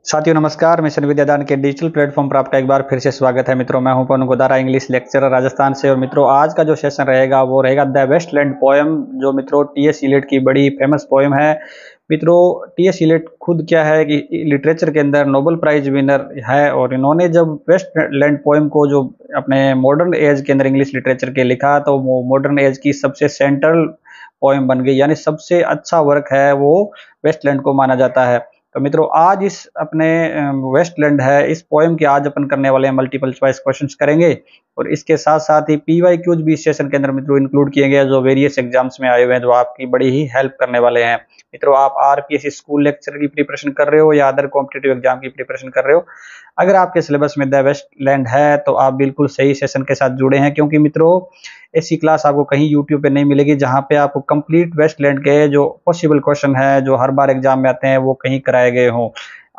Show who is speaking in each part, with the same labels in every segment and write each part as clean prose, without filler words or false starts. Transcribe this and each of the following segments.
Speaker 1: साथियों नमस्कार। मिशन विद्यादान के डिजिटल प्लेटफॉर्म पर आपका एक बार फिर से स्वागत है। मित्रों, मैं हूं पवन गोदारा, इंग्लिश लेक्चरर राजस्थान से। और मित्रों, आज का जो सेशन रहेगा वो रहेगा द वेस्टलैंड पोएम, जो मित्रों टी.एस. इलियट की बड़ी फेमस पोएम है। मित्रों, टी.एस. इलियट खुद क्या है कि लिटरेचर के अंदर नोबेल प्राइज विनर है, और इन्होंने जब वेस्टलैंड पोएम को जो अपने मॉडर्न एज के अंदर इंग्लिश लिटरेचर के लिखा, तो वो मॉडर्न एज की सबसे सेंट्रल पोएम बन गई, यानी सबसे अच्छा वर्क है वो वेस्टलैंड को माना जाता है। तो मित्रों, आज इस अपने वेस्टलैंड है इस पोएम के आज अपन करने वाले हैं मल्टीपल चॉइस क्वेश्चंस करेंगे, और इसके साथ साथ ही पीवाईक्यूज भी इस सेशन के अंदर मित्रों इंक्लूड किए गए, जो वेरियस एग्जाम्स में आए हुए हैं, जो आपकी बड़ी ही हेल्प करने वाले हैं। मित्रों, आप आरपीएससी स्कूल लेक्चर की प्रिपरेशन कर रहे हो या अदर कॉम्पिटिटिव एग्जाम की प्रिपरेशन कर रहे हो, अगर आपके सिलेबस में द वेस्टलैंड है तो आप बिल्कुल सही सेशन के साथ जुड़े हैं, क्योंकि मित्रों ऐसी क्लास आपको कहीं यूट्यूब पे नहीं मिलेगी जहां पे आपको कंप्लीट वेस्टलैंड के जो पॉसिबल क्वेश्चन है जो हर बार एग्जाम में आते हैं वो कहीं कराए गए हों।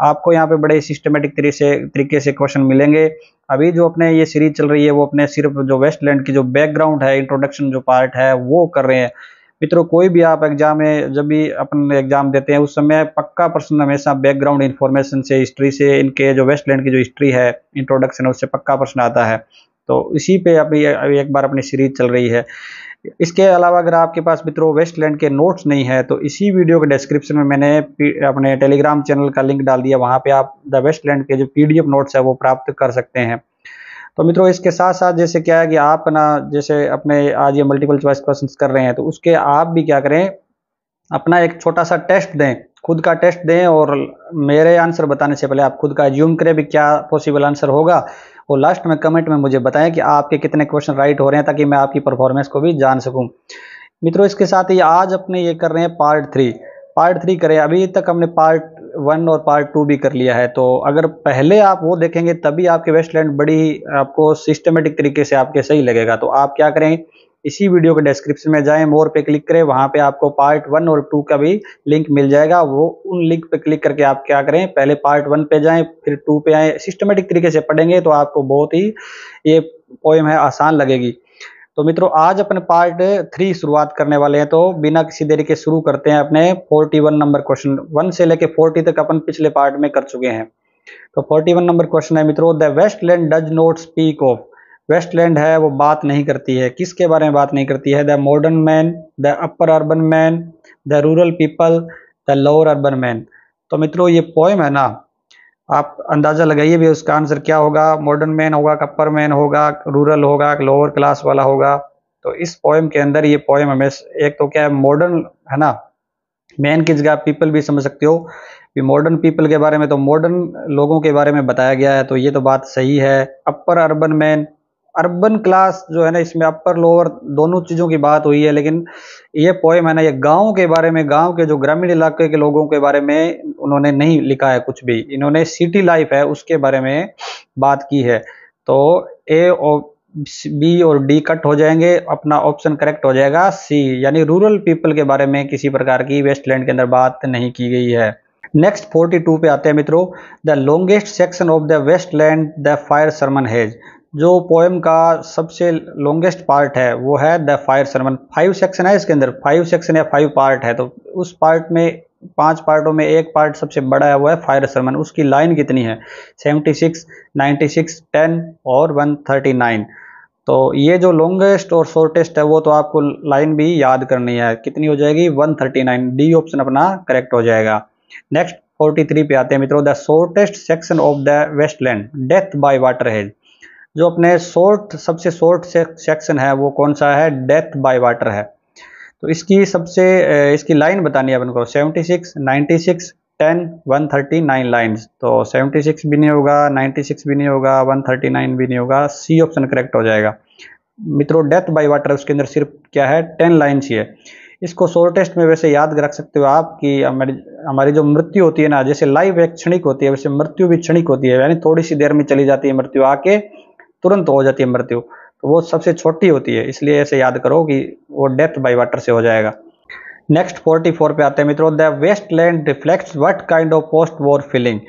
Speaker 1: आपको यहाँ पे बड़े सिस्टमेटिक तरीके से क्वेश्चन मिलेंगे। अभी जो अपने ये सीरीज चल रही है वो अपने सिर्फ जो वेस्टलैंड की जो बैकग्राउंड है, इंट्रोडक्शन जो पार्ट है वो कर रहे हैं। मित्रों, कोई भी आप एग्जाम में जब भी अपन एग्जाम देते हैं उस समय पक्का प्रश्न हमेशा बैकग्राउंड इन्फॉर्मेशन से, हिस्ट्री से, इनके जो वेस्टलैंड की जो हिस्ट्री है, इंट्रोडक्शन है, उससे पक्का प्रश्न आता है। तो इसी पे अभी एक बार अपनी सीरीज चल रही है। इसके अलावा अगर आपके पास मित्रों वेस्टलैंड के नोट्स नहीं है तो इसी वीडियो के डिस्क्रिप्शन में मैंने अपने टेलीग्राम चैनल का लिंक डाल दिया, वहां पे आप द वेस्टलैंड के जो पीडीएफ नोट्स है वो प्राप्त कर सकते हैं। तो मित्रों, इसके साथ साथ जैसे क्या है कि आप ना जैसे अपने आज ये मल्टीपल चॉइस क्वेश्चंस कर रहे हैं, तो उसके आप भी क्या करें, अपना एक छोटा सा टेस्ट दें, खुद का टेस्ट दें, और मेरे आंसर बताने से पहले आप खुद का एज्यूम करें भी क्या पॉसिबल आंसर होगा, और लास्ट में कमेंट में मुझे बताएं कि आपके कितने क्वेश्चन राइट हो रहे हैं, ताकि मैं आपकी परफॉर्मेंस को भी जान सकूं। मित्रों, इसके साथ ही आज अपने ये कर रहे हैं पार्ट थ्री करें। अभी तक हमने पार्ट 1 और पार्ट 2 भी कर लिया है, तो अगर पहले आप वो देखेंगे तभी आपके वेस्टलैंड बड़ी आपको सिस्टमेटिक तरीके से आपके सही लगेगा। तो आप क्या करें, इसी वीडियो के डिस्क्रिप्शन में जाएं, मोर पे क्लिक करें, वहां पे आपको पार्ट 1 और 2 का भी लिंक मिल जाएगा। वो उन लिंक पे क्लिक करके आप क्या करें, पहले पार्ट 1 पे जाएं, फिर 2 पे आए। सिस्टमेटिक तरीके से पढ़ेंगे तो आपको बहुत ही ये पोएम है आसान लगेगी। तो मित्रों, आज अपने पार्ट 3 शुरुआत करने वाले हैं, तो बिना किसी देरी के शुरू करते हैं अपने 41 नंबर क्वेश्चन। 1 से लेके 40 तक अपन पिछले पार्ट में कर चुके हैं। तो 41 नंबर क्वेश्चन है मित्रों, the Waste Land does not speak of. Waste Land है वो बात नहीं करती है, किसके बारे में बात नहीं करती है? The modern man, the upper urban man, the rural people, the lower urban man. तो मित्रों, ये पोएम है ना, आप अंदाजा लगाइए भी उसका आंसर क्या होगा। मॉडर्न मैन होगा, अपर मैन होगा, रूरल होगा, लोअर क्लास वाला होगा। तो इस पोएम के अंदर ये पोएम हमें एक तो क्या है, मॉडर्न है ना, मैन की जगह पीपल भी समझ सकते हो कि मॉडर्न पीपल के बारे में, तो मॉडर्न लोगों के बारे में बताया गया है, तो ये तो बात सही है। अपर अर्बन मैन, अर्बन क्लास जो है ना, इसमें अपर लोअर दोनों चीजों की बात हुई है, लेकिन ये पोएम है ना, ये गांव के बारे में, गांव के जो ग्रामीण इलाके के लोगों के बारे में उन्होंने नहीं लिखा है कुछ भी। इन्होंने सिटी लाइफ है उसके बारे में बात की है। तो ए और बी और डी कट हो जाएंगे, अपना ऑप्शन करेक्ट हो जाएगा सी, यानी रूरल पीपल के बारे में किसी प्रकार की वेस्टलैंड के अंदर बात नहीं की गई है। नेक्स्ट 42 पे आते हैं मित्रों, the longest section of the Waste Land the Fire Sermon has. जो पोएम का सबसे लॉन्गेस्ट पार्ट है वो है द फायर सरमन। 5 सेक्शन है इसके अंदर, 5 सेक्शन या 5 पार्ट है, तो उस पार्ट में 5 पार्टों में एक पार्ट सबसे बड़ा है वो है फायर सरमन। उसकी लाइन कितनी है? 76, 96, 10 और 139। तो ये जो लॉन्गेस्ट और शॉर्टेस्ट है वो तो आपको लाइन भी याद करनी है, कितनी हो जाएगी? 139। डी ऑप्शन अपना करेक्ट हो जाएगा। नेक्स्ट 43 पे आते हैं मित्रों, the shortest section of the Waste Land Death by Water has. जो अपने सबसे शॉर्ट सेक्शन है वो कौन सा है? डेथ बाय वाटर है। तो इसकी लाइन बतानी है अपन को, 76, 96, 10, 139 लाइन्स। तो 76 भी नहीं होगा, 96 भी नहीं होगा, 139 भी नहीं होगा, सी ऑप्शन करेक्ट हो जाएगा। मित्रों, डेथ बाय वाटर उसके अंदर सिर्फ क्या है, 10 लाइन्स ही है। इसको शॉर्टेस्ट में वैसे याद रख सकते हो आप कि हमारी जो मृत्यु होती है ना, जैसे लाइफ एक क्षणिक होती है, वैसे मृत्यु भी क्षणिक होती है, यानी थोड़ी सी देर में चली जाती है मृत्यु, आके तुरंत हो जाती है मृत्यु, तो वो सबसे छोटी होती है, इसलिए ऐसे याद करो कि वो डेथ बाय वाटर से हो जाएगा। नेक्स्ट 44 पे आते हैं मित्रों, the Waste Land reflects what kind of post war feeling.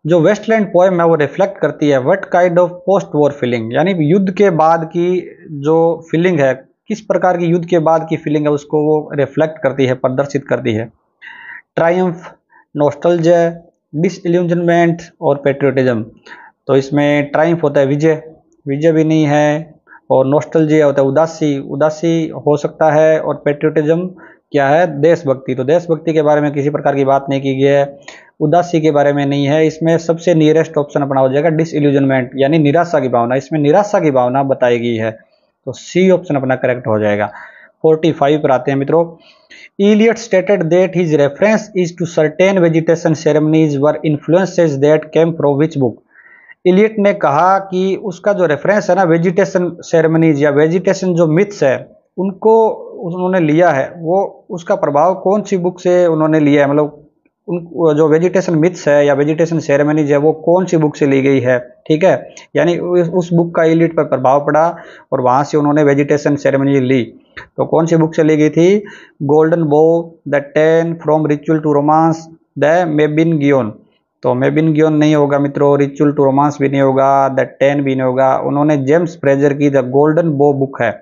Speaker 1: जो वेस्टलैंड पोएम है वो रिफ्लेक्ट करती है what kind of post war feeling, यानी युद्ध के बाद की जो फीलिंग है, किस प्रकार की युद्ध के बाद की फीलिंग है उसको वो रिफ्लेक्ट करती है, प्रदर्शित करती है। ट्रायम्फ, नॉस्टैल्जिया, डिसइल्यूजनमेंट और पेट्रियोटिज्म। तो इसमें ट्रायम्फ होता है विजय, विजय भी नहीं है। और नॉस्टैल्जिया होता है उदासी, उदासी हो सकता है। और पेट्रियोटिज्म क्या है, देशभक्ति। तो देशभक्ति के बारे में किसी प्रकार की बात नहीं की गई है, उदासी के बारे में नहीं है। इसमें सबसे नियरेस्ट ऑप्शन अपना हो जाएगा डिसइल्यूजनमेंट, यानी निराशा की भावना। इसमें निराशा की भावना बताई गई है, तो सी ऑप्शन अपना करेक्ट हो जाएगा। 45 पर आते हैं मित्रों। Eliot stated that his reference is to certain vegetation ceremonies were influences that came from which book? Eliot ने कहा कि उसका जो रेफरेंस है ना वेजिटेशन सेरेमनीज या वेजिटेशन जो मिथ्स है उनको उन्होंने लिया है, वो उसका प्रभाव कौन सी बुक से उन्होंने लिया है, मतलब उन जो वेजिटेशन मिथ्स है या वेजिटेशन सेरेमनीज है वो कौन सी बुक से ली गई है, ठीक है। यानी उस बुक का इलियट पर प्रभाव पड़ा और वहां से उन्होंने वेजिटेशन सेरेमनी ली। तो कौन सी बुक से ली गई थी? Golden Bough, the 10 From Ritual to Romance, the Mabinogion. तो मेबिनगियोन नहीं होगा मित्रों, रिचुअल टू रोमांस भी नहीं होगा, द 10 भी नहीं होगा। उन्होंने जेम्स फ्रेजर की द गोल्डन बो बुक है,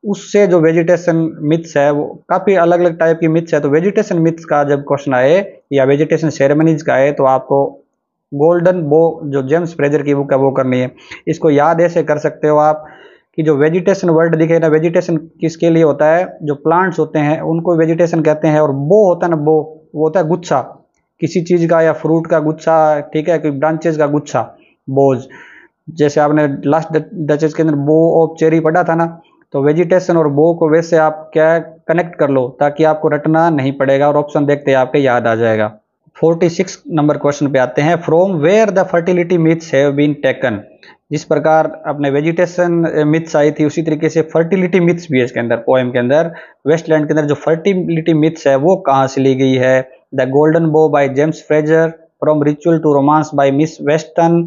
Speaker 1: उससे जो वेजिटेशन मिथ्स है वो काफी अलग अलग टाइप की मिथ्स है। तो वेजिटेशन मिथ्स का जब क्वेश्चन आए या वेजिटेशन सेरेमनीज का आए तो आपको गोल्डन बो जो जेम्स फ्रेजर की बुक है वो करनी है। इसको याद ऐसे कर सकते हो आप कि जो वेजिटेशन वर्ड दिखे ना, वेजिटेशन किसके लिए होता है, जो प्लांट्स होते हैं उनको वेजिटेशन कहते हैं। और बो होता है ना, बो वो होता है गुच्छा किसी चीज का या फ्रूट का गुच्छा, ठीक है, कोई ब्रांचेस का गुच्छा, बोज। जैसे आपने लास्ट डचेस के अंदर बो ऑफ चेरी पढ़ा था ना, तो वेजिटेशन और बो को वैसे आप क्या कनेक्ट कर लो ताकि आपको रटना नहीं पड़ेगा और ऑप्शन देखते ही आपके याद आ जाएगा। 46 नंबर क्वेश्चन पे आते हैं। From where the fertility myths have been taken. जिस प्रकार अपने वेजिटेशन मिथ्स आई थी उसी तरीके से फर्टिलिटी मिथ्स भी है इसके अंदर, पोएम के अंदर। वेस्टलैंड के अंदर जो फर्टिलिटी मिथ्स है वो कहाँ से ली गई है? The Golden Bough by James Frazer, From Ritual to Romance by Miss Weston,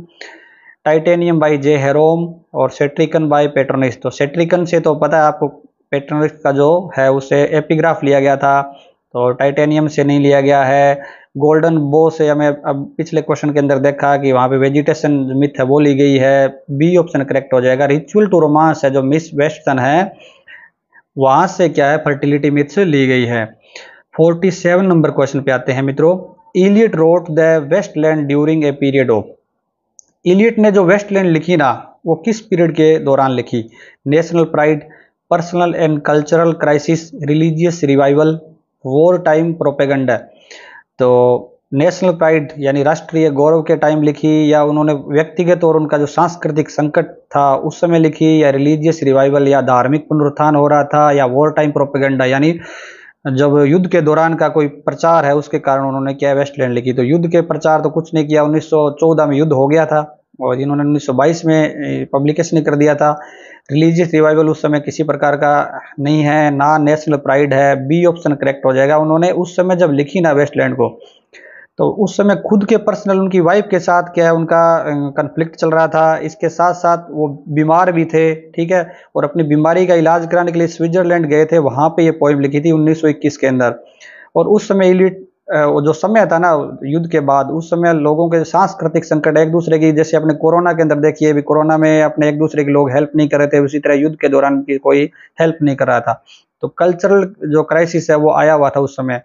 Speaker 1: titanium by Jerome, और सेट्रिकन बाय पेट्रोनिस। तो सेट्रिकन से तो पता है आपको, पेट्रोनिस का जो है उससे एपिग्राफ लिया गया था, तो टाइटेनियम से नहीं लिया गया है। गोल्डन बो से हमें अब पिछले क्वेश्चन के अंदर देखा कि वहां पे वेजिटेशन मिथ है वो ली गई है, बी ऑप्शन करेक्ट हो जाएगा। रिचुअल टू रोमांस है जो मिस वेस्टन है, वहां से क्या है फर्टिलिटी मिथ से ली गई है। 47 नंबर क्वेश्चन पे आते हैं मित्रों। Eliot wrote the Waste Land during a period of. Eliot ने जो वेस्टलैंड लिखी ना वो किस पीरियड के दौरान लिखी? National pride, personal and cultural crisis, religious revival, war time propaganda. तो नेशनल प्राइड यानी राष्ट्रीय गौरव के टाइम लिखी, या उन्होंने व्यक्तिगत और उनका जो सांस्कृतिक संकट था उस समय लिखी, या रिलीजियस रिवाइवल या धार्मिक पुनरुत्थान हो रहा था, या वॉर टाइम प्रोपेगेंडा यानी जब युद्ध के दौरान का कोई प्रचार है उसके कारण उन्होंने क्या वेस्टलैंड लिखी। तो युद्ध के प्रचार तो कुछ नहीं किया, 1914 में युद्ध हो गया था और इन्होंने 1922 में पब्लिकेशन कर दिया था। रिलीजियस रिवाइवल उस समय किसी प्रकार का नहीं है, ना नेशनल प्राइड है, बी ऑप्शन करेक्ट हो जाएगा। उन्होंने उस समय जब लिखी ना वेस्टलैंड को, तो उस समय खुद के पर्सनल उनकी वाइफ के साथ क्या है उनका कन्फ्लिक्ट चल रहा था, इसके साथ साथ वो बीमार भी थे, ठीक है, और अपनी बीमारी का इलाज कराने के लिए स्विट्जरलैंड गए थे, वहां पे ये पोएम लिखी थी 1921 के अंदर। और उस समय इलियट जो समय था ना युद्ध के बाद, उस समय लोगों के सांस्कृतिक संकट एक दूसरे की, जैसे अपने कोरोना के अंदर देखिए भी कोरोना में अपने एक दूसरे के लोग हेल्प नहीं कर रहे थे, उसी तरह युद्ध के दौरान की कोई हेल्प नहीं कर रहा था। तो कल्चरल जो क्राइसिस है वो आया हुआ था उस समय,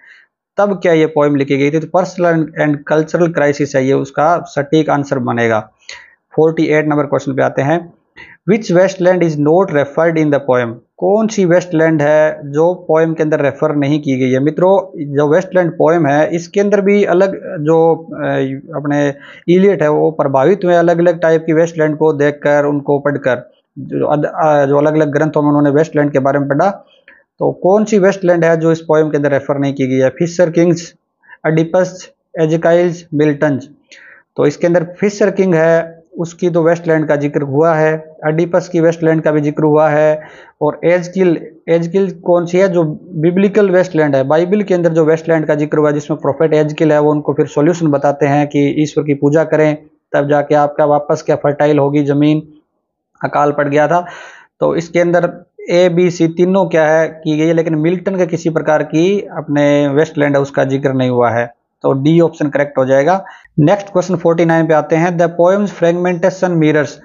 Speaker 1: तब क्या ये पोएम लिखी गई थी। तो पर्सनल एंड कल्चरल क्राइसिस है ये उसका सटीक आंसर बनेगा। 48 नंबर क्वेश्चन पे आते हैं। Which Waste Land is not referred in the poem. कौन सी वेस्टलैंड है जो पोएम के अंदर रेफर नहीं की गई है? मित्रों जो वेस्टलैंड पोएम है इसके अंदर भी अलग जो अपने इलियट है वो प्रभावित हुए अलग अलग टाइप की वेस्टलैंड को देखकर, उनको पढ़कर, जो अलग अलग ग्रंथों में उन्होंने वेस्टलैंड के बारे में पढ़ा। तो कौन सी वेस्टलैंड है जो इस पोएम के अंदर रेफर नहीं की गई है? Fisher Kings, Oedipus, Aeschylus, Milton's. तो इसके अंदर फिशर किंग है उसकी तो वेस्टलैंड का जिक्र हुआ है, अडिपस की वेस्टलैंड का भी जिक्र हुआ है, और एजकिल कौन सी है? जो बिब्लिकल वेस्टलैंड है, बाइबल के अंदर जो वेस्टलैंड का जिक्र हुआ है जिसमें प्रोफेट एजकिल है वो उनको फिर सॉल्यूशन बताते हैं कि ईश्वर की पूजा करें तब जाके आपका वापस क्या फर्टाइल होगी जमीन, अकाल पड़ गया था। तो इसके अंदर ए बी सी तीनों क्या है की गई है, लेकिन मिल्टन के किसी प्रकार की अपने वेस्टलैंड है उसका जिक्र नहीं हुआ है, तो डी ऑप्शन करेक्ट हो जाएगा। नेक्स्ट क्वेश्चन 49 पे आते हैं। The poems fragmentation mirrors.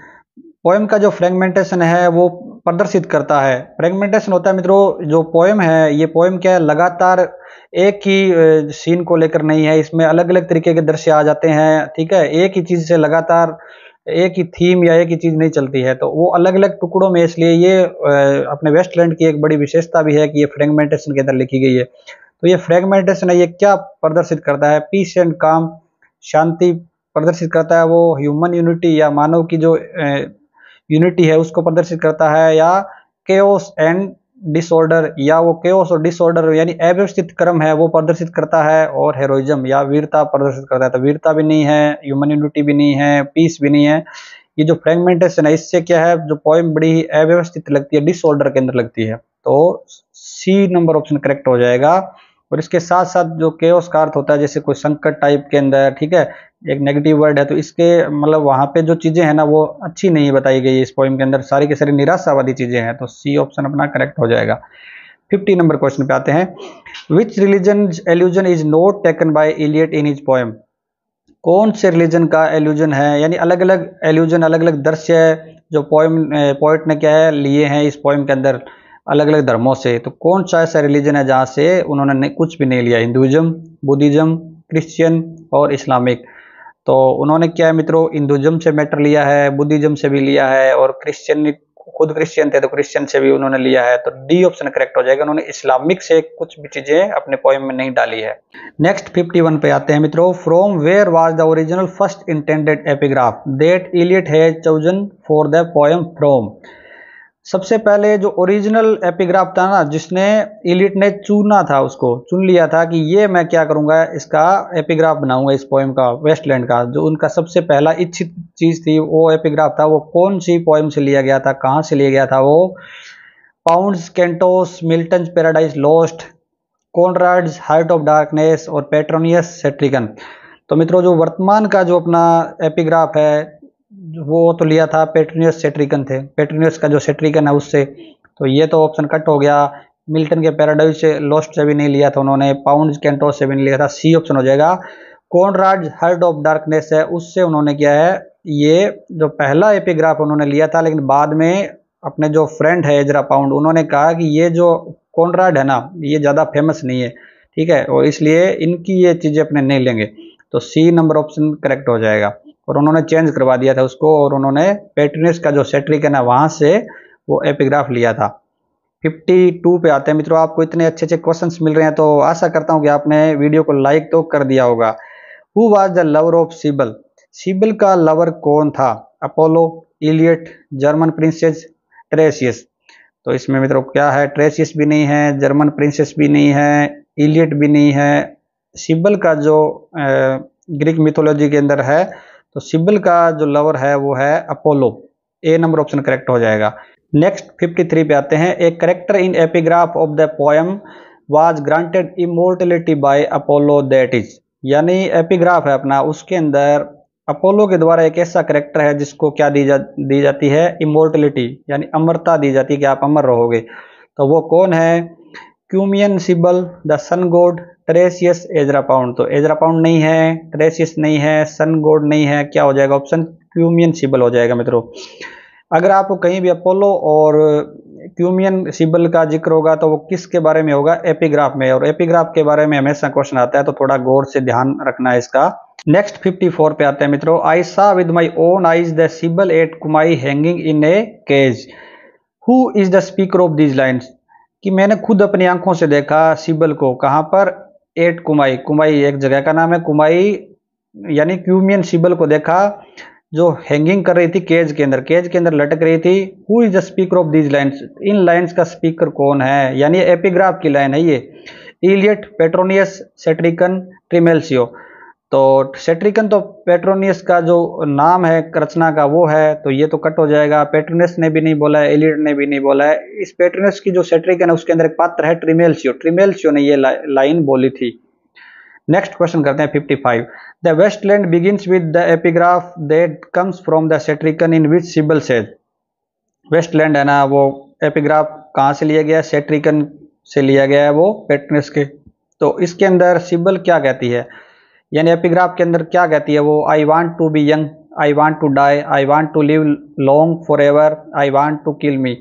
Speaker 1: Poem का जो फ्रेगमेंटेशन है वो प्रदर्शित करता है। फ्रेगमेंटेशन होता है मित्रों, जो पोएम है ये पोएम क्या है, लगातार एक ही सीन को लेकर नहीं है, इसमें अलग अलग तरीके के दृश्य आ जाते हैं, ठीक है। एक ही चीज से लगातार एक ही थीम या एक ही चीज नहीं चलती है, तो वो अलग अलग टुकड़ों में, इसलिए ये अपने वेस्टलैंड की एक बड़ी विशेषता भी है कि ये फ्रेगमेंटेशन के अंदर लिखी गई है। तो ये फ्रेगमेंटेशन है, ये क्या प्रदर्शित करता है, पीस एंड काम, शांति प्रदर्शित करता है, वो ह्यूमन यूनिटी या मानव की जो यूनिटी है उसको प्रदर्शित करता है, या केओस एंड डिसऑर्डर, या वो केओस और डिसऑर्डर यानी अव्यवस्थित क्रम है वो प्रदर्शित करता है, और हेरोइज्म या वीरता प्रदर्शित करता है। तो वीरता भी नहीं है, ह्यूमन यूनिटी भी नहीं है, पीस भी नहीं है। ये जो फ्रेगमेंटेशन है इससे क्या है, जो पोएम बड़ी ही अव्यवस्थित लगती है, डिसऑर्डर के अंदर लगती है। तो सी नंबर ऑप्शन करेक्ट हो जाएगा। और इसके साथ साथ जो केओस का अर्थ होता है जैसे कोई संकट टाइप के अंदर, ठीक है, एक नेगेटिव वर्ड है, तो इसके मतलब वहां पे जो चीजें हैं ना वो अच्छी नहीं बताई गई इस पोइम के अंदर, सारी के सारी निराशावादी चीजें हैं। तो सी ऑप्शन अपना करेक्ट हो जाएगा। 50 नंबर क्वेश्चन पे आते हैं। Which religion allusion is not taken by Eliot in his poem. कौन से रिलीजन का एल्यूजन है, यानी अलग अलग एल्यूजन, अलग अलग दृश्य जो पोएट ने क्या है लिए हैं इस पोएम के अंदर अलग अलग धर्मों से। तो कौन सा ऐसा रिलीजन है जहां से उन्होंने कुछ भी नहीं लिया, हिंदुइज्म, बुद्धिज्म, क्रिश्चियन और इस्लामिक। तो उन्होंने क्या है मित्रों, हिंदुइज्म से मैटर लिया है, बुद्धिज्म से भी लिया है, और क्रिश्चियन, खुद क्रिश्चियन थे तो क्रिश्चियन से भी उन्होंने लिया है। तो डी ऑप्शन करेक्ट हो जाएगा, उन्होंने इस्लामिक से कुछ भी चीजें अपने पोएम में नहीं डाली है। नेक्स्ट 51 पे आते हैं मित्रों। From where was the original first intended epigraph that Eliot has chosen for the poem from. सबसे पहले जो ओरिजिनल एपिग्राफ था ना, जिसने इलियट ने चुना था, उसको चुन लिया था कि ये मैं क्या करूंगा, इसका एपिग्राफ बनाऊंगा इस पोएम का, वेस्टलैंड का, जो उनका सबसे पहला इच्छित चीज थी वो एपिग्राफ था। वो कौन सी पोएम से लिया गया था, कहां से लिया गया था, वो Pound's Cantos, Milton Paradise Lost, Conrad's Heart of Darkness और पेट्रोनियस सेट्रिकन। तो मित्रों जो वर्तमान का जो अपना एपिग्राफ है वो तो लिया था पेट्रोनियस सेट्रिकन थे, पेट्रोनियस का जो सेट्रिकन है उससे। तो ये तो ऑप्शन कट हो गया। मिल्टन के पैराडाइज से लॉस्ट से भी नहीं लिया था उन्होंने, पाउंड कैंटोस से भी नहीं लिया था, सी ऑप्शन हो जाएगा। कॉनराड हार्ट ऑफ डार्कनेस है उससे उन्होंने किया है, ये जो पहला एपिग्राफ उन्होंने लिया था, लेकिन बाद में अपने जो फ्रेंड है एजरा पाउंड, उन्होंने कहा कि ये जो कॉनराड है ना ये ज़्यादा फेमस नहीं है, ठीक है, और इसलिए इनकी ये चीज़ें अपने नहीं लेंगे। तो सी नंबर ऑप्शन करेक्ट हो जाएगा। और उन्होंने चेंज करवा दिया था उसको, और उन्होंने पेट्रोनियस का जो सेट्रिकन है वहां से वो एपिग्राफ लिया था। 52 पे आते हैं मित्रों। आपको इतने अच्छे अच्छे क्वेश्चंस मिल रहे हैं तो आशा करता हूं कि आपने वीडियो को लाइक तो कर दिया होगा। Who was the lover of Sibal. Sibal का लवर कौन था, अपोलो, इलियट, जर्मन प्रिंसेस, ट्रेसियस। तो इसमें मित्रों क्या है, ट्रेसियस भी नहीं है, जर्मन प्रिंसेस भी नहीं है, इलियट भी नहीं है। सिबल का जो ग्रीक मिथोलॉजी के अंदर है, तो सिबल का जो लवर है वो है Apollo. A number option correct हो जाएगा। नेक्स्ट 53 पे आते हैं। A character in epigraph of the poem was granted immortality by Apollo that is. यानी एपिग्राफ है अपना, उसके अंदर अपोलो के द्वारा एक ऐसा करेक्टर है जिसको क्या दी जाती है, इमोर्टलिटी यानी अमरता दी जाती है कि आप अमर रहोगे। तो वो कौन है, Cumaean Sibyl, the sun god, Tiresias, Ezra Pound. तो एजरा पाउंड नहीं है, ट्रेसियस नहीं है, सन गॉड नहीं है, क्या हो जाएगा ऑप्शन, क्यूमियन सिबल हो जाएगा मित्रों। अगर आपको कहीं भी अपोलो और क्यूमियन सिबल का जिक्र होगा तो वो किसके बारे में होगा, एपिग्राफ में, और एपिग्राफ के बारे में हमेशा क्वेश्चन आता है तो थोड़ा गौर से ध्यान रखना है इसका। नेक्स्ट 54 पे आते हैं मित्रों। I saw with my own eyes the Sibyl at Cumae hanging in a cage. Who is the speaker of these lines. कि मैंने खुद अपनी आंखों से देखा सिबल को, कहां पर, एट कुमाई, कुमाई एक जगह का नाम है, कुमाई यानी क्यूमियन सिबल को देखा जो हैंगिंग कर रही थी केज के अंदर, केज के अंदर लटक रही थी। Who is the speaker of these lines, in lines का स्पीकर कौन है, यानी एपिग्राफ की लाइन है ये। इलियट, पेट्रोनियस, सेट्रिकन, ट्रिमेल्सियो। तो सेट्रिकन तो पेट्रोनियस का जो नाम है रचना का वो है, तो ये तो कट हो जाएगा। पेट्रोनियस ने भी नहीं बोला है, एलियट ने भी नहीं बोला है। इस पेट्रोनियस की जो सेट्रिकन है उसके अंदर एक पात्र है ट्रिमेल्सियो, ट्रिमेल्सियो ने ये लाइन बोली थी। नेक्स्ट क्वेश्चन करते हैं 55। The Waste Land begins with the epigraph that comes from the Satyricon in which Sibyl says. Waste Land है ना, वो एपिग्राफ कहाँ से लिया गया, सेट्रिकन से लिया गया है वो पेट्रोनियस के। तो इसके अंदर सिबल क्या कहती है, यानी एपिग्राफ के अंदर क्या कहती है वो, I want to be young, I want to die, I want to live long for ever, I want to kill me.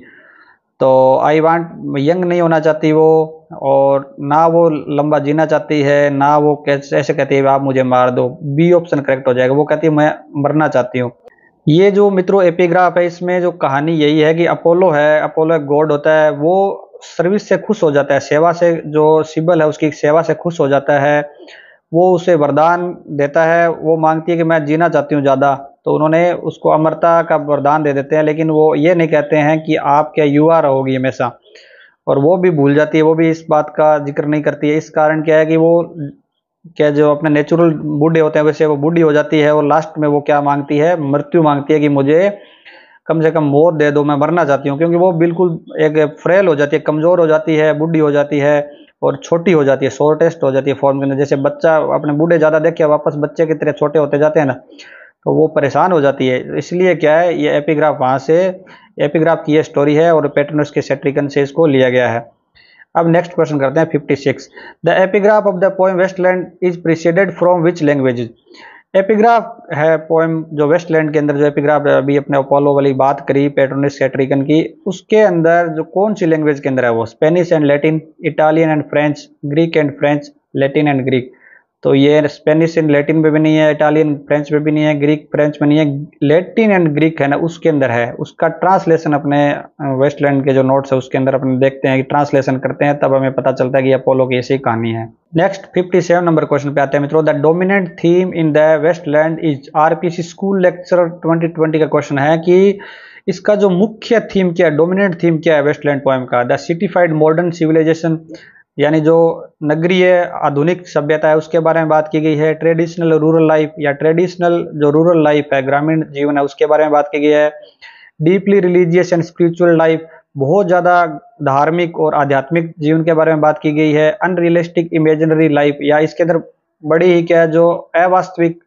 Speaker 1: तो आई वांट यंग नहीं होना चाहती वो, और ना वो लंबा जीना चाहती है, ना वो कैसे ऐसे कहती है आप मुझे मार दो। बी ऑप्शन करेक्ट हो जाएगा, वो कहती है मैं मरना चाहती हूँ। ये जो मित्रों एपिग्राफ है, इसमें जो कहानी यही है कि अपोलो है, अपोलो एक गॉड होता है, वो सर्विस से खुश हो जाता है, सेवा से, जो सिबल है उसकी सेवा से खुश हो जाता है। वो उसे वरदान देता है, वो मांगती है कि मैं जीना चाहती हूँ ज़्यादा, तो उन्होंने उसको अमरता का वरदान दे देते हैं, लेकिन वो ये नहीं कहते हैं कि आप क्या युवा रहोगी हमेशा। और वो भी भूल जाती है, वो भी इस बात का जिक्र नहीं करती है। इस कारण क्या है कि वो क्या जो अपने नेचुरल बूढ़े होते हैं वैसे वो बूढ़ी हो जाती है, और लास्ट में वो क्या मांगती है, मृत्यु मांगती है कि मुझे कम से कम मौत दे दो, मैं मरना चाहती हूँ। क्योंकि वो बिल्कुल एक फ्रेल हो जाती है, कमज़ोर हो जाती है, बूढ़ी हो जाती है और छोटी हो जाती है, शॉर्टेस्ट हो जाती है फॉर्म के अंदर। जैसे बच्चा अपने बूढ़े ज़्यादा देख के वापस बच्चे की तरह छोटे होते जाते हैं ना, तो वो परेशान हो जाती है। इसलिए क्या है, ये एपिग्राफ वहाँ से, एपिग्राफ की ये स्टोरी है और पेट्रोनस के सेट्रिकन से इसको लिया गया है। अब नेक्स्ट क्वेश्चन करते हैं 56। The epigraph of the poem Waste Land is preceded from which language. Epigraph है पोएम जो वेस्टलैंड के अंदर, जो एपिग्राफ अभी अपने अपोलो वाली बात करी पेट्रोनस सेट्रिकन की, उसके अंदर जो कौन सी लैंग्वेज के अंदर है वो, Spanish and Latin, Italian and French, Greek and French, Latin and Greek. तो ये स्पेनिश एंड लैटिन में भी नहीं है, इटालियन फ्रेंच में भी नहीं है, ग्रीक फ्रेंच में नहीं है, लैटिन एंड ग्रीक है ना उसके अंदर है। उसका ट्रांसलेशन अपने वेस्टलैंड के जो नोट्स है उसके अंदर अपने देखते हैं कि ट्रांसलेशन करते हैं, तब हमें पता चलता है कि अपोलो की ऐसी कहानी है। नेक्स्ट 57 नंबर क्वेश्चन पे आते हैं मित्रों। The dominant theme in the Waste Land is, RPC school lecture 2020 का क्वेश्चन है कि इसका जो मुख्य थीम क्या है, डोमिनेंट थीम क्या है वेस्टलैंड पोएम का। द सिटीफाइड मॉडर्न सिविलाइजेशन, यानी जो नगरीय आधुनिक सभ्यता है उसके बारे में बात की गई है। ट्रेडिशनल रूरल लाइफ, या ट्रेडिशनल जो रूरल लाइफ है, ग्रामीण जीवन है, उसके बारे में बात की गई है। Deeply religious and spiritual life, बहुत ज़्यादा धार्मिक और आध्यात्मिक जीवन के बारे में बात की गई है। अनरियलिस्टिक इमेजिनरी लाइफ, या इसके अंदर बड़ी ही क्या है जो अवास्तविक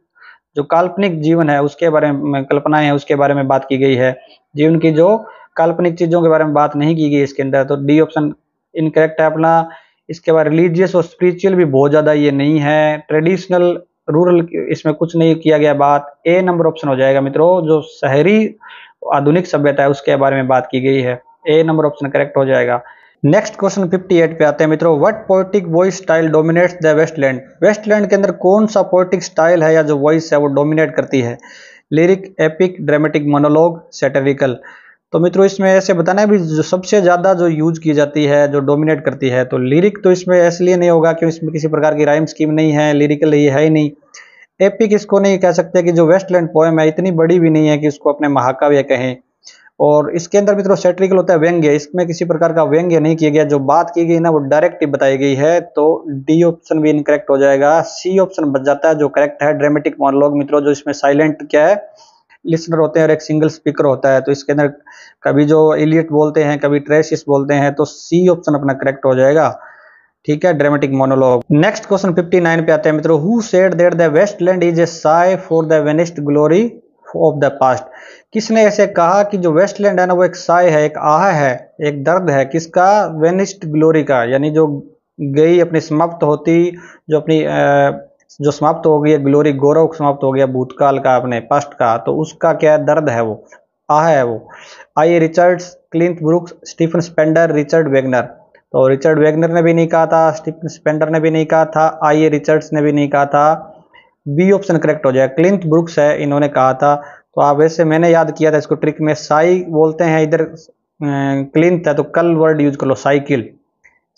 Speaker 1: जो काल्पनिक जीवन है उसके बारे में, कल्पनाएं हैं उसके बारे में बात की गई है। जीवन की जो काल्पनिक चीज़ों के बारे में बात नहीं की गई इसके अंदर, तो डी ऑप्शन इनकरेक्ट है अपना। इसके बाद रिलीजियस और स्पिरिचुअल भी बहुत ज़्यादा ये नहीं है। ट्रेडिशनल रूरल इसमें कुछ नहीं किया गया बात। ए नंबर ऑप्शन हो जाएगा मित्रों, जो शहरी आधुनिक सभ्यता है उसके बारे में बात की गई है। ए नंबर ऑप्शन करेक्ट हो जाएगा। नेक्स्ट क्वेश्चन 58 पे आते हैं मित्रों। What poetic voice style dominates the Waste Land. Waste Land के अंदर कौन सा पोएटिक स्टाइल है या जो वॉइस है वो डोमिनेट करती है। Lyric, epic, dramatic, monologue, satirical. तो मित्रों इसमें ऐसे बताना है भी जो सबसे ज़्यादा जो यूज की जाती है, जो डोमिनेट करती है, तो लिरिक तो इसमें इसलिए नहीं होगा कि इसमें किसी प्रकार की राइम स्कीम नहीं है, लिरिकल ये है ही नहीं। एपिक इसको नहीं कह सकते कि जो वेस्टलैंड पोएम है इतनी बड़ी भी नहीं है कि इसको अपने महाकाव्य कहें। और इसके अंदर मित्रों सैटिरिकल होता है व्यंग्य, इसमें किसी प्रकार का व्यंग्य नहीं किया गया, जो बात की गई ना वो डायरेक्ट बताई गई है। तो डी ऑप्शन भी इनकरेक्ट हो जाएगा। सी ऑप्शन बच जाता है जो करेक्ट है, ड्रामेटिक मोनोलॉग मित्रों, जो इसमें साइलेंट क्या है लिसनर होते हैं और एक सिंगल स्पीकर होता है। तो इसके अंदर कभी जो इलियट बोलते हैं, कभी ट्रेसिस बोलते हैं, तो सी ऑप्शन अपना करेक्ट हो जाएगा। ठीक है, ड्रामेटिक मोनोलॉग। नेक्स्ट क्वेश्चन 59 पे आते हैं मित्रों। Who said that the Waste Land is a sigh for the vanished glory of the past. किसने ऐसे कहा कि जो वेस्टलैंड है ना वो एक साय है, एक आह है, एक दर्द है, किसका, वेनिस्ड ग्लोरी का, यानी जो गई अपनी समाप्त होती, जो अपनी जो समाप्त हो गई ग्लोरी, गौरव समाप्त हो गया भूतकाल का, अपने पास्ट का, तो उसका क्या दर्द है, वो आह है वो। I Richards, Cleanth Brooks, Stephen Spender, Richard Wagner. तो रिचर्ड वेगनर ने भी नहीं कहा था, स्टीफन स्पेंडर ने भी नहीं कहा था, आई रिचर्ड्स ने भी नहीं कहा था। बी ऑप्शन करेक्ट हो जाएगा, क्लिंट ब्रुक्स है इन्होंने कहा था। तो आप वैसे मैंने याद किया था इसको ट्रिक में, साई बोलते हैं इधर, क्लिंट है तो कल वर्ड यूज कर लो, साइकिल,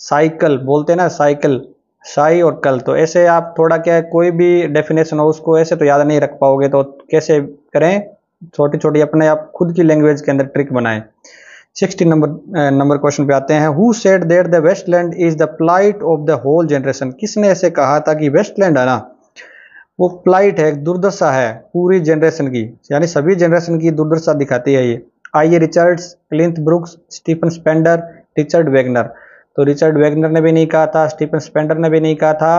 Speaker 1: साइकिल बोलते हैं ना, साइकिल, साई और कल। तो ऐसे आप थोड़ा क्या है कोई भी डेफिनेशन हो उसको ऐसे तो याद नहीं रख पाओगे, तो कैसे करें, छोटी छोटी अपने आप खुद की लैंग्वेज के अंदर ट्रिक बनाएं। 60 नंबर क्वेश्चन पे आते हैं। Who said that the Waste Land is the plight of the whole generation. किसने ऐसे कहा था कि वेस्टलैंड है ना वो प्लाइट है, दुर्दशा है पूरी जनरेशन की, यानी सभी जनरेशन की दुर्दशा दिखाती है ये। I Richards, Cleanth Brooks, Stephen Spender, Richard Wagner. तो रिचर्ड वेगनर ने भी नहीं कहा था, स्टीफन स्पेंडर ने भी नहीं कहा था,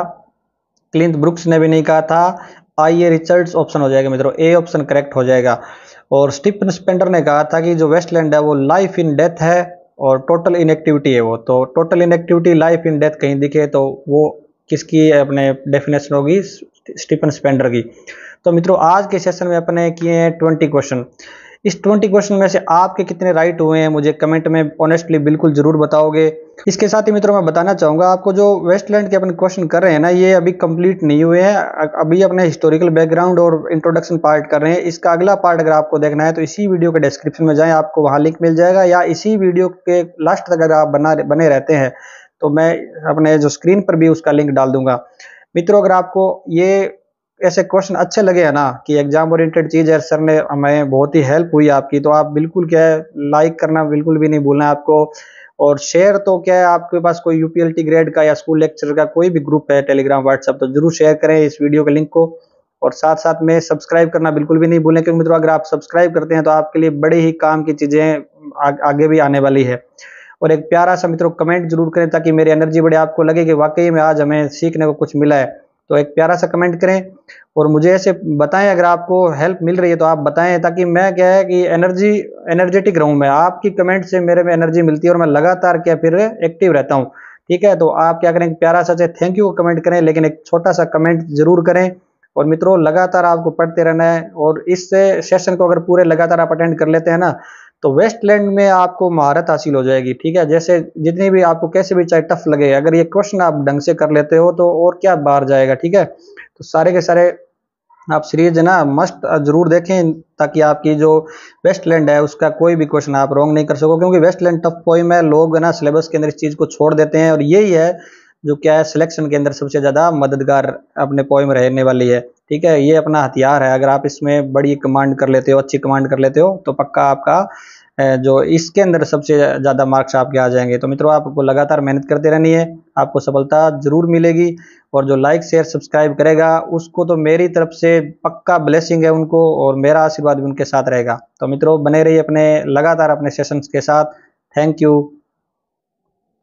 Speaker 1: क्लिंट ब्रुक्स ने भी नहीं कहा था। आई रिचर्ड्स ऑप्शन हो जाएगा मित्रों, ए ऑप्शन करेक्ट हो जाएगा। और स्टीफन स्पेंडर ने कहा था कि जो वेस्टलैंड है वो लाइफ इन डेथ है और टोटल इनएक्टिविटी है वो। तो total inactivity, life in death कहीं दिखे तो वो किसकी अपने डेफिनेशन होगी, स्टीफन स्पेंडर की। तो मित्रों आज के सेशन में अपने किए हैं 20 क्वेश्चन। इस 20 क्वेश्चन में से आपके कितने राइट हुए हैं मुझे कमेंट में ऑनेस्टली बिल्कुल जरूर बताओगे। इसके साथ ही मित्रों मैं बताना चाहूँगा आपको, जो वेस्टलैंड के अपन क्वेश्चन कर रहे हैं ना, ये अभी कंप्लीट नहीं हुए हैं। अभी अपने हिस्टोरिकल बैकग्राउंड और इंट्रोडक्शन पार्ट कर रहे हैं। इसका अगला पार्ट अगर आपको देखना है तो इसी वीडियो के डिस्क्रिप्शन में जाएं, आपको वहाँ लिंक मिल जाएगा, या इसी वीडियो के लास्ट तक अगर आप बने रहते हैं तो मैं अपने जो स्क्रीन पर भी उसका लिंक डाल दूंगा। मित्रों अगर आपको ये ऐसे क्वेश्चन अच्छे लगे हैं ना कि एग्जाम ओरिएंटेड चीज है, सर ने हमें बहुत ही हेल्प हुई आपकी, तो आप बिल्कुल क्या है लाइक करना बिल्कुल भी नहीं भूलना है आपको। और शेयर तो क्या है, आपके पास कोई यूपीएलटी ग्रेड का या स्कूल लेक्चर का कोई भी ग्रुप है टेलीग्राम व्हाट्सएप, तो जरूर शेयर करें इस वीडियो के लिंक को। और साथ साथ में सब्सक्राइब करना बिल्कुल भी नहीं भूलें, क्योंकि मित्रों अगर आप सब्सक्राइब करते हैं तो आपके लिए बड़े ही काम की चीजें आगे भी आने वाली है। और एक प्यारा सा मित्रों कमेंट जरूर करें ताकि मेरी एनर्जी बढ़े, आपको लगे कि वाकई में आज हमें सीखने को कुछ मिला है। तो एक प्यारा सा कमेंट करें और मुझे ऐसे बताएं अगर आपको हेल्प मिल रही है तो आप बताएं, ताकि मैं क्या है कि एनर्जेटिक रहूं। मैं आपकी कमेंट से मेरे में एनर्जी मिलती है और मैं लगातार क्या फिर एक्टिव रहता हूं। ठीक है, तो आप क्या करें, प्यारा सा थैंक यू कमेंट करें, लेकिन एक छोटा सा कमेंट जरूर करें। और मित्रों लगातार आपको पढ़ते रहना है, और इस सेशन को अगर पूरे लगातार आप अटेंड कर लेते हैं ना तो वेस्टलैंड में आपको महारत हासिल हो जाएगी। ठीक है, जैसे जितनी भी आपको कैसे भी चाहे टफ लगे, अगर ये क्वेश्चन आप ढंग से कर लेते हो तो और क्या बाहर जाएगा। ठीक है, तो सारे के सारे आप सीरीज है ना मस्ट जरूर देखें, ताकि आपकी जो वेस्टलैंड है उसका कोई भी क्वेश्चन आप रॉन्ग नहीं कर सको, क्योंकि वेस्टलैंड टफ पोइम है। लोग ना सिलेबस के अंदर इस चीज को छोड़ देते हैं, और यही है जो क्या है सिलेक्शन के अंदर सबसे ज्यादा मददगार अपने पोइम रहने वाली है। ठीक है, ये अपना हथियार है। अगर आप इसमें बड़ी कमांड कर लेते हो, अच्छी कमांड कर लेते हो, तो पक्का आपका जो इसके अंदर सबसे ज्यादा मार्क्स आपके आ जाएंगे। तो मित्रों आपको लगातार मेहनत करते रहनी है, आपको सफलता जरूर मिलेगी। और जो लाइक शेयर सब्सक्राइब करेगा उसको तो मेरी तरफ से पक्का ब्लेसिंग है उनको, और मेरा आशीर्वाद भी उनके साथ रहेगा। तो मित्रों बने रहिए अपने लगातार अपने सेशंस के साथ। Thank you.